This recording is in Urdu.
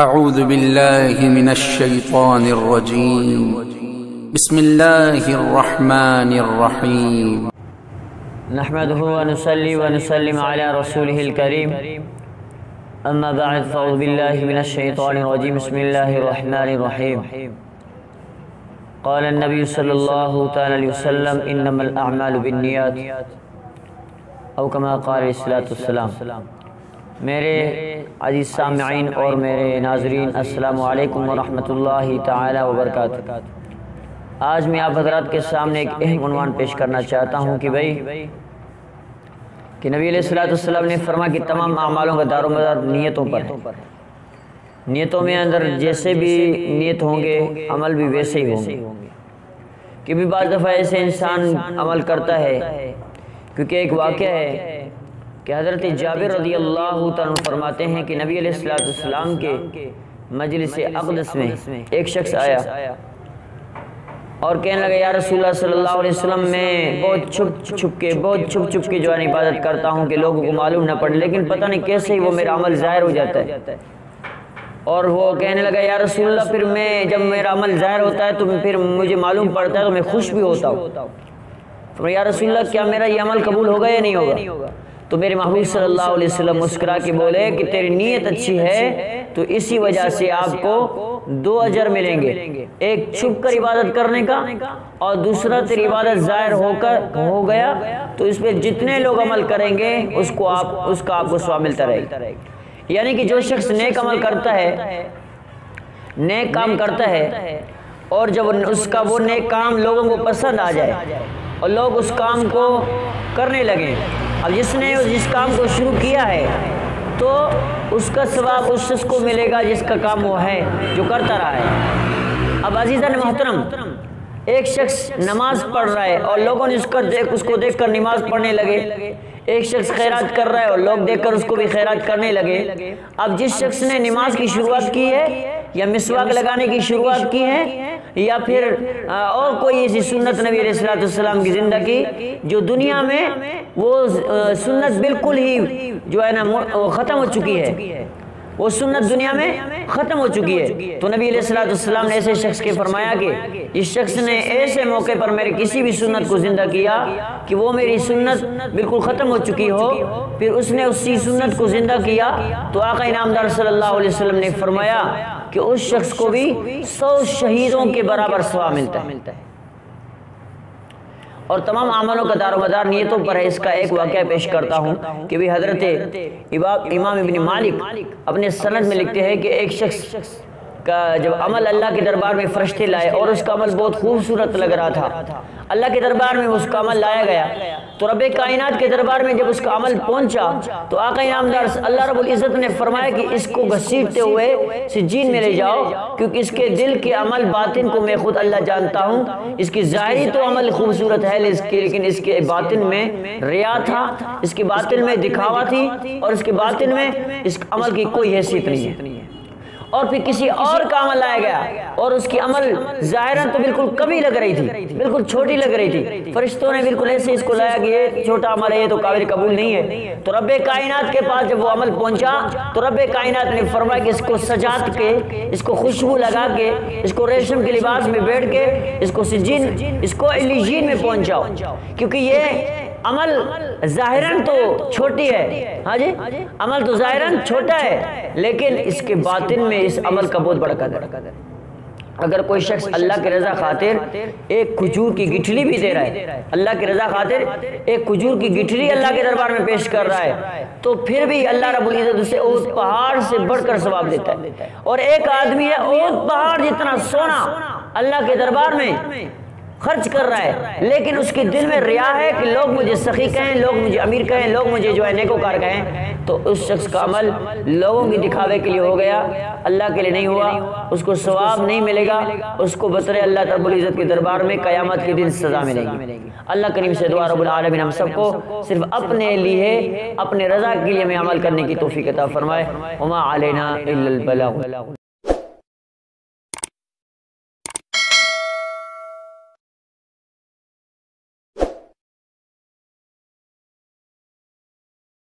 اعوذ باللہ من الشیطان الرجیم بسم اللہ الرحمن الرحیم نحمده ونصلي ونسلم على رسوله الكريم اما بعد فاعوذ باللہ من الشیطان الرجیم بسم اللہ الرحمن الرحیم قال النبی صلی اللہ تعالی علیہ وسلم انما الاعمال بالنیات او کما قال علیہ الصلوۃ والسلام۔ میرے عزیز سامعین اور میرے ناظرین، السلام علیکم ورحمۃ اللہ تعالی وبرکاتہ۔ آج میں آپ حضرات کے سامنے ایک اہم عنوان پیش کرنا چاہتا ہوں کہ نبی علیہ الصلوۃ والسلام نے فرمایا کہ تمام اعمالوں کا دار و مدار نیتوں پر ہے۔ نیتوں میں اندر جیسے بھی نیت ہوں گے عمل بھی ویسے ہی ہوں گے، کہ بھی بعض دفعہ ایسے انسان عمل کرتا ہے، کیونکہ ایک واقعہ ہے کہ حضرت جابر رضی اللہ تعالیٰ فرماتے ہیں کہ نبی علیہ الصلوۃ والسلام کے مجلس اقدس میں ایک شخص آیا اور کہنے لگا یا رسول اللہ صلی اللہ علیہ وسلم، میں بہت چھپ چھپ کے جو ہے عبادت کرتا ہوں کہ لوگوں کو معلوم نہ پڑے، لیکن پتہ نہیں کیسے ہی وہ میرا عمل ظاہر ہو جاتا ہے۔ اور وہ کہنے لگا یا رسول اللہ، پھر میں جب میرا عمل ظاہر ہوتا ہے تو پھر مجھے معلوم پڑتا ہے تو میں خوش بھی ہوتا ہوں۔ تو یا رسول اللہ، کیا میرا یہ عمل قبول ہوگا یا نہیں ہوگا؟ تو میرے محبوب صلی اللہ علیہ وسلم مسکرا کے بولے کہ تیری نیت اچھی ہے تو اسی وجہ سے آپ کو 2 اجر ملیں گے، ایک چھپ کر عبادت کرنے کا اور دوسرا تیری عبادت ظاہر ہو گیا تو اس پہ جتنے لوگ عمل کریں گے اس کا آپ کو ثواب ملتا رہے گا۔ یعنی کہ جو شخص نیک عمل کرتا ہے، نیک کام کرتا ہے، اور جب اس کا وہ نیک کام لوگوں کو پسند آ جائے اور لوگ اس کام کو کرنے لگیں، اب جس نے جس کام کو شروع کیا ہے تو اس کا ثواب اس شخص کو ملے گا جس کا کام وہ ہے، جو کرتا رہا ہے۔ اب عزیزان محترم، ایک شخص نماز پڑھ رہا ہے اور لوگوں نے اس کو دیکھ کر نماز پڑھنے لگے، ایک شخص خیرات کر رہا ہے اور لوگ دیکھ کر اس کو بھی خیرات کرنے لگے۔ اب جس شخص نے نماز کی شروعات کی ہے یا مسواک لگانے کی شروعات کی ہے یا پھر اور کوئی ایسی سنت نبی علیہ الصلوۃ والسلام کی زندگی جو دنیا میں وہ سنت بالکل ہی جو ہے نا ختم ہو چکی ہے، وہ سنت دنیا میں ختم ہو چکی ہے، تو نبی علیہ الصلوۃ والسلام نے ایسے شخص کے فرمایا کہ اس شخص نے ایسے موقع پر میرے کسی بھی سنت کو زندہ کیا کہ وہ میری سنت بالکل ختم ہو چکی ہو، پھر اس نے اسی سنت کو زندہ کیا تو آقا انعامدار صلی اللہ علیہ وسلم نے فرمایا کہ اس شخص کو بھی 100 شہیدوں کے برابر ثواب ملتا ہے۔ اور تمام عملوں کا دار و مدار نیتوں پر ہے۔ اس کا ایک واقعہ پیش کرتا ہوں کہ بھی حضرت امام ابن مالک اپنے سند میں لکھتے ہیں کہ ایک شخص کا جب عمل اللہ کے دربار میں فرشتے لائے اور اس کا عمل بہت خوبصورت لگ رہا تھا، اللہ کے دربار میں اس کا عمل لایا گیا تو رب کائنات کے دربار میں جب اس کا عمل پہنچا تو آقا انعامدار اللہ رب العزت نے فرمایا کہ اس کو گھسیٹتے ہوئے سجین میں لے جاؤ، کیونکہ اس کے دل کے عمل باطن کو میں خود اللہ جانتا ہوں۔ اس کی ظاہری تو عمل خوبصورت ہے لیکن اس کے باطن میں ریا تھا، اس کے باطن میں دکھاوا تھی، اور اس کے باطن میں اس عمل کی کوئی حیثیت نہیں ہے۔ اور پھر کسی اور کا عمل لایا گیا اور اس کی عمل ظاہراً تو بالکل کمی لگ رہی تھی، بالکل چھوٹی لگ رہی تھی، فرشتوں نے بالکل ایسے اس کو لایا کہ یہ چھوٹا عمل ہے، یہ تو قابل قبول نہیں ہے۔ تو رب کائنات کے پاس جب وہ عمل پہنچا تو رب کائنات نے فرمایا کہ اس کو سجات کے، اس کو خوشبو لگا کے، اس کو ریشم کے لباس میں بیٹھ کے اس کو سجین، اس کو علیین میں پہنچاؤ، کیونکہ یہ عمل ظاہراً تو چھوٹی ہے، ہاں جی عمل تو ظاہراً چھوٹا ہے لیکن اس کے باطن میں اس عمل کا بہت بڑا قدر ہے۔ اگر کوئی شخص اللہ کی رضا خاطر ایک کھجور کی گٹھلی بھی دے رہا ہے، اللہ کی رضا خاطر ایک کھجور کی گٹھلی اللہ کے دربار میں پیش کر رہا ہے تو پھر بھی اللہ رب العزت اسے احد پہاڑ سے بڑھ کر ثواب دیتا ہے۔ اور ایک آدمی ہے احد پہاڑ جتنا سونا اللہ کے دربار میں خرچ کر رہا ہے لیکن اس کے دل میں ریا ہے کہ لوگ مجھے سخی کہیں، لوگ مجھے امیر کہیں، لوگ مجھے جو ہے نیکوکار کہیں، تو اس شخص کا عمل لوگوں کی دکھاوے کے لیے ہو گیا، اللہ کے لیے نہیں ہوا، اس کو ثواب نہیں ملے گا، اس کو بطر اللہ رب العزت کے دربار میں قیامت کے دن سزا ملے گی۔ اللہ کریم سے دعا رب العالمین ہم سب کو صرف اپنے لیے، اپنے رضا کے لیے ہمیں عمل کرنے کی توفیق عطا فرمائے۔ وما علینا الا البلاغ۔